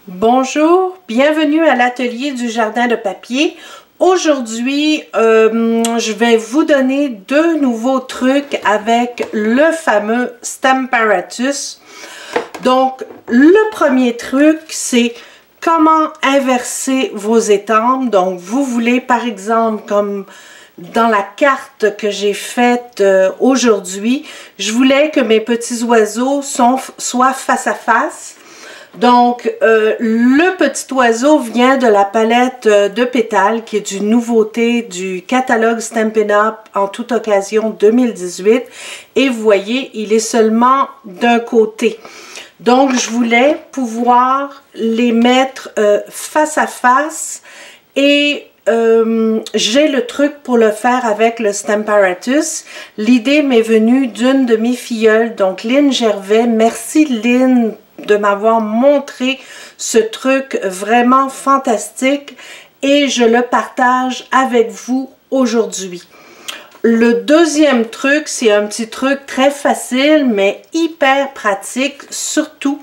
Bonjour, bienvenue à l'atelier du jardin de papier. Aujourd'hui, je vais vous donner deux nouveaux trucs avec le fameux Stamparatus. Donc, le premier truc, c'est comment inverser vos étampes. Donc, vous voulez, par exemple, comme dans la carte que j'ai faite aujourd'hui, je voulais que mes petits oiseaux soient face à face. Donc, le petit oiseau vient de la palette de pétales, qui est une nouveauté du catalogue Stampin' Up! En toute occasion 2018. Et vous voyez, il est seulement d'un côté. Donc, je voulais pouvoir les mettre face à face. Et j'ai le truc pour le faire avec le Stamparatus. L'idée m'est venue d'une de mes filleules, donc Lynn Gervais. Merci Lynn de m'avoir montré ce truc vraiment fantastique et je le partage avec vous aujourd'hui. Le deuxième truc, c'est un petit truc très facile mais hyper pratique, surtout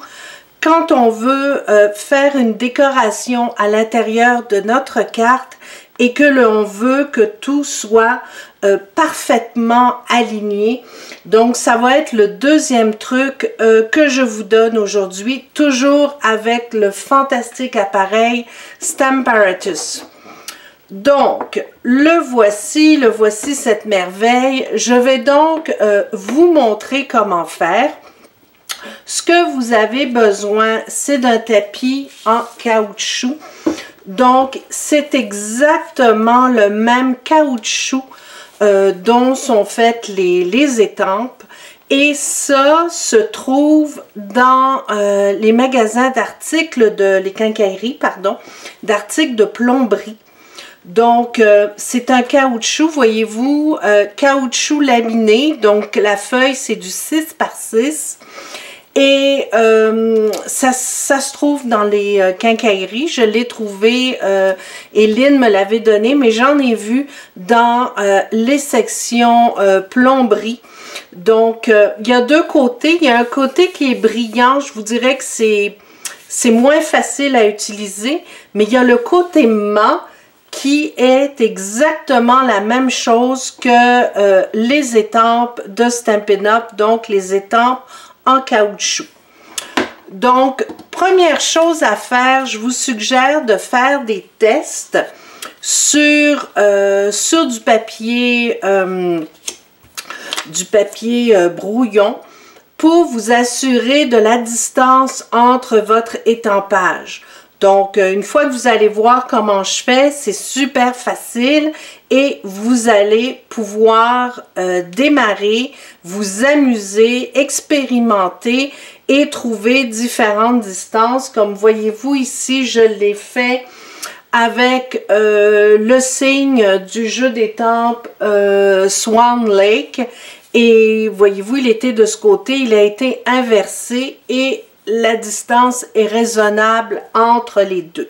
quand on veut faire une décoration à l'intérieur de notre carte et que l'on veut que tout soit parfaitement aligné. Donc, ça va être le deuxième truc que je vous donne aujourd'hui, toujours avec le fantastique appareil Stamparatus. Donc, le voici cette merveille. Je vais donc vous montrer comment faire. Ce que vous avez besoin, c'est d'un tapis en caoutchouc. Donc, c'est exactement le même caoutchouc dont sont faites les étampes. Et ça se trouve dans les magasins d'articles, les quincailleries, pardon, d'articles de plomberie. Donc, c'est un caoutchouc, voyez-vous, caoutchouc laminé. Donc, la feuille, c'est du 6 par 6. Et ça se trouve dans les quincailleries. Je l'ai trouvé, et Lynn me l'avait donné, mais j'en ai vu dans les sections plomberie. Donc, il y a deux côtés. Il y a un côté qui est brillant. Je vous dirais que c'est moins facile à utiliser. Mais il y a le côté mat qui est exactement la même chose que les étampes de Stampin' Up! Donc, les étampes en caoutchouc. Donc, première chose à faire, je vous suggère de faire des tests sur du papier brouillon pour vous assurer de la distance entre votre étampage. Donc, une fois que vous allez voir comment je fais, c'est super facile et vous allez pouvoir démarrer, vous amuser, expérimenter et trouver différentes distances. Comme voyez-vous ici, je l'ai fait avec le signe du jeu d'étampes Swan Lake. Et voyez-vous, il était de ce côté, il a été inversé et la distance est raisonnable entre les deux.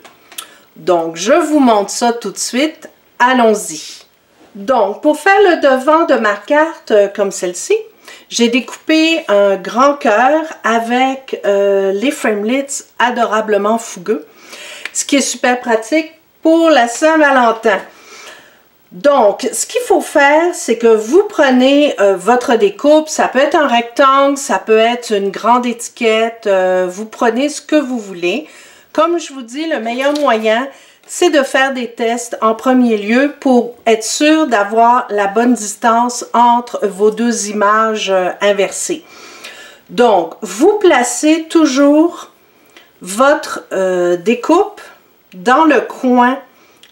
Donc, je vous montre ça tout de suite. Allons-y. Donc, pour faire le devant de ma carte comme celle-ci, j'ai découpé un grand cœur avec les framelits adorablement fougueux, ce qui est super pratique pour la Saint-Valentin. Donc, ce qu'il faut faire, c'est que vous prenez votre découpe, ça peut être un rectangle, ça peut être une grande étiquette, vous prenez ce que vous voulez. Comme je vous dis, le meilleur moyen, c'est de faire des tests en premier lieu pour être sûr d'avoir la bonne distance entre vos deux images inversées. Donc, vous placez toujours votre découpe dans le coin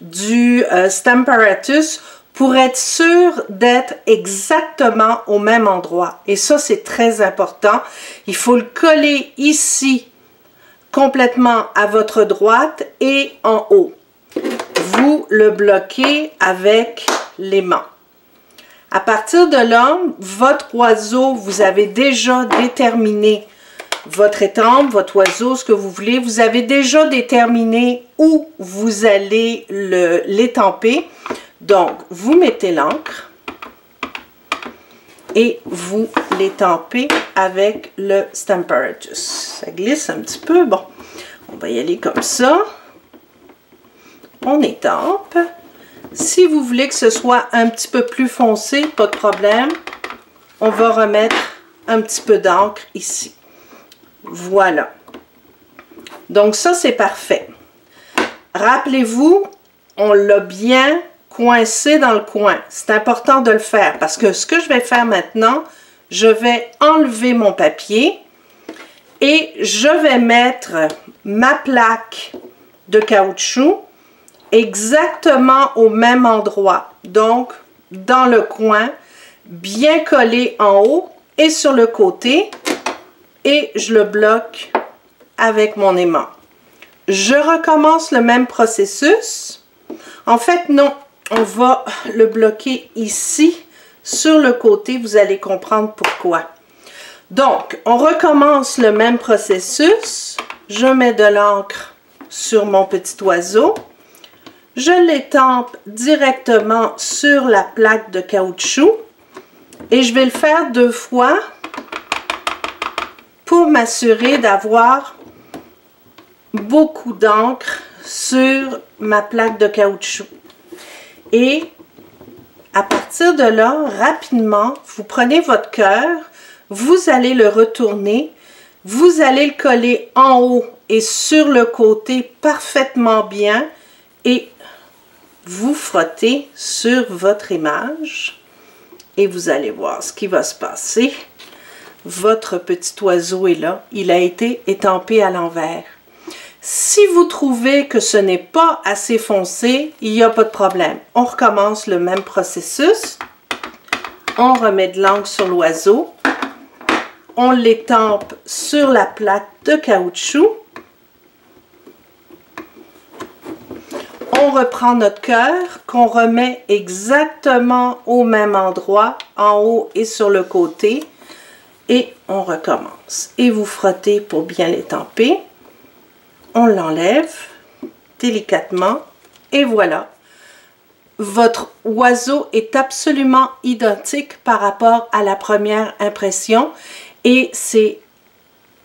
du Stamparatus pour être sûr d'être exactement au même endroit. Et ça, c'est très important. Il faut le coller ici, complètement à votre droite et en haut. Vous le bloquez avec l'aimant. À partir de là, votre oiseau, vous avez déjà déterminé votre étampe, votre oiseau, ce que vous voulez. Vous avez déjà déterminé où vous allez l'étamper. Donc, vous mettez l'encre et vous l'étampez avec le Stamparatus. Ça glisse un petit peu. Bon, on On va y aller comme ça. On étampe. Si vous voulez que ce soit un petit peu plus foncé, pas de problème. On va remettre un petit peu d'encre ici. Voilà. Donc ça, c'est parfait. Rappelez-vous, on l'a bien coincé dans le coin. C'est important de le faire parce que ce que je vais faire maintenant, je vais enlever mon papier et je vais mettre ma plaque de caoutchouc exactement au même endroit. Donc, dans le coin, bien collé en haut et sur le côté. Et je le bloque avec mon aimant. Je recommence le même processus. En fait, non, on va le bloquer ici, sur le côté. Vous allez comprendre pourquoi. Donc, on recommence le même processus. Je mets de l'encre sur mon petit oiseau. Je l'étampe directement sur la plaque de caoutchouc. Et je vais le faire 2 fois pour m'assurer d'avoir beaucoup d'encre sur ma plaque de caoutchouc. Et à partir de là, rapidement, vous prenez votre cœur, vous allez le retourner, vous allez le coller en haut et sur le côté parfaitement bien et vous frottez sur votre image et vous allez voir ce qui va se passer. Votre petit oiseau est là, il a été étampé à l'envers. Si vous trouvez que ce n'est pas assez foncé, il n'y a pas de problème. On recommence le même processus. On remet de l'encre sur l'oiseau. On l'étampe sur la plaque de caoutchouc. On reprend notre cœur qu'on remet exactement au même endroit, en haut et sur le côté. Et on recommence. Et vous frottez pour bien l'étamper. On l'enlève délicatement. Et voilà. Votre oiseau est absolument identique par rapport à la première impression. Et c'est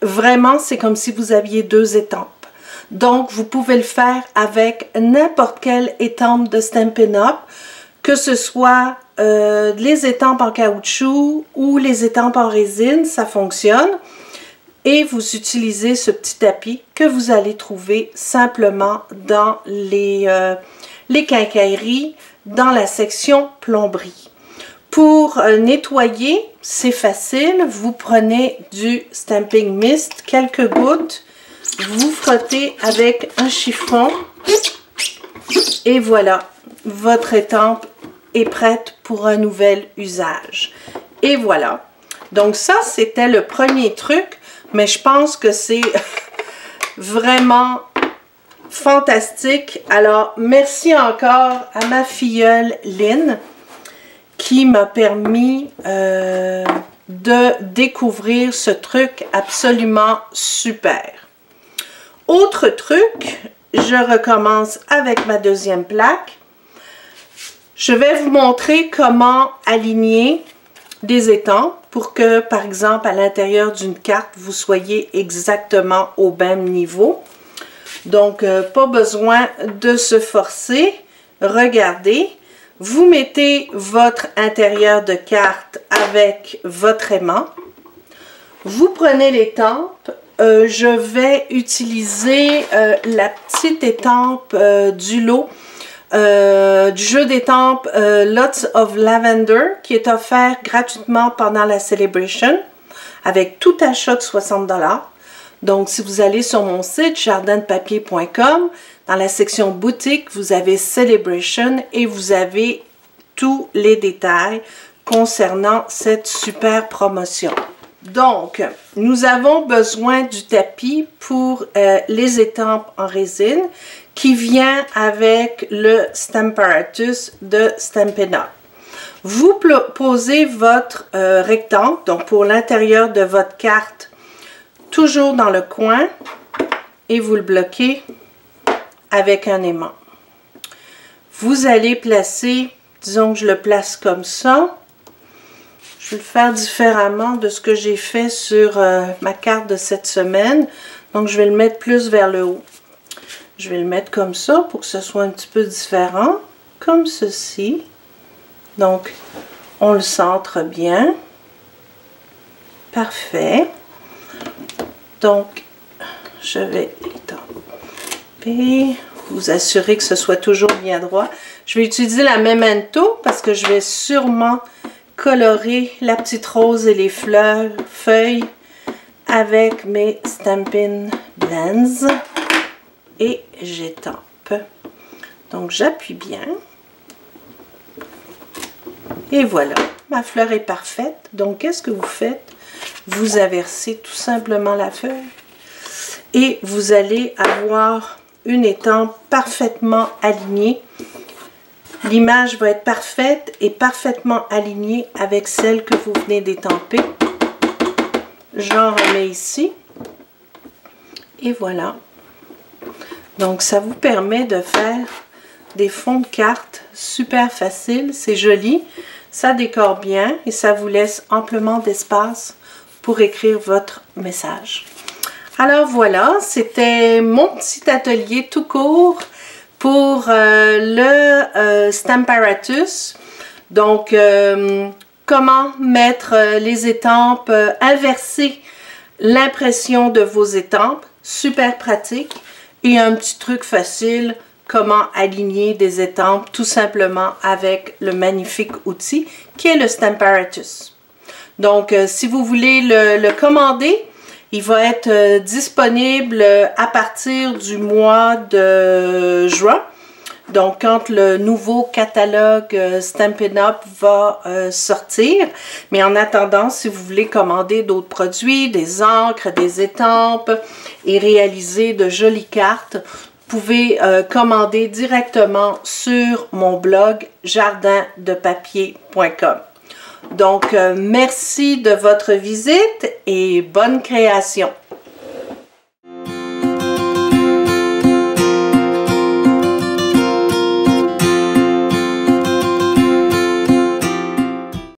vraiment, c'est comme si vous aviez 2 étampes. Donc, vous pouvez le faire avec n'importe quelle étampe de Stampin' Up! Que ce soit les étampes en caoutchouc ou les étampes en résine, ça fonctionne. Et vous utilisez ce petit tapis que vous allez trouver simplement dans les quincailleries, dans la section plomberie. Pour nettoyer, c'est facile. Vous prenez du Stamping Mist, quelques gouttes. Vous frottez avec un chiffon. Et voilà, votre étampe est prête pour un nouvel usage. Et voilà. Donc ça, c'était le premier truc, mais je pense que c'est vraiment fantastique. Alors, merci encore à ma filleule Lynn qui m'a permis de découvrir ce truc absolument super. Autre truc, je recommence avec ma deuxième plaque. Je vais vous montrer comment aligner des étampes pour que, par exemple, à l'intérieur d'une carte, vous soyez exactement au même niveau. Donc, pas besoin de se forcer. Regardez, vous mettez votre intérieur de carte avec votre aimant. Vous prenez l'étampe. Je vais utiliser la petite étampe du lot. Du jeu d'étampes Lots of Lavender qui est offert gratuitement pendant la Celebration avec tout achat de 60 $. Donc, si vous allez sur mon site jardindepapier.com, dans la section boutique, vous avez Celebration et vous avez tous les détails concernant cette super promotion. Donc, nous avons besoin du tapis pour les étampes en résine qui vient avec le Stamparatus de Stampin' Up! Vous posez votre rectangle, donc pour l'intérieur de votre carte, toujours dans le coin et vous le bloquez avec un aimant. Vous allez placer, disons que je le place comme ça. Je vais le faire différemment de ce que j'ai fait sur ma carte de cette semaine. Donc, je vais le mettre plus vers le haut. Je vais le mettre comme ça pour que ce soit un petit peu différent, comme ceci. Donc, on le centre bien. Parfait. Donc, je vais étamper. Vous assurer que ce soit toujours bien droit. Je vais utiliser la Memento parce que je vais sûrement colorer la petite rose et les feuilles avec mes Stampin' Blends. Et j'étampe. Donc, j'appuie bien. Et voilà, ma fleur est parfaite. Donc, qu'est-ce que vous faites? Vous inversez tout simplement la feuille et vous allez avoir une étampe parfaitement alignée. L'image va être parfaite et parfaitement alignée avec celle que vous venez d'étamper. J'en remets ici. Et voilà. Donc, ça vous permet de faire des fonds de cartes super faciles. C'est joli. Ça décore bien et ça vous laisse amplement d'espace pour écrire votre message. Alors voilà, c'était mon petit atelier tout court pour le Stamparatus. Donc, comment mettre les étampes, inverser l'impression de vos étampes, super pratique. Et un petit truc facile, comment aligner des étampes tout simplement avec le magnifique outil qui est le Stamparatus. Donc, si vous voulez le commander, il va être disponible à partir du mois de juin. Donc, quand le nouveau catalogue Stampin' Up! Va sortir. Mais en attendant, si vous voulez commander d'autres produits, des encres, des étampes et réaliser de jolies cartes, vous pouvez commander directement sur mon blog jardindepapier.com. Donc, merci de votre visite et bonne création!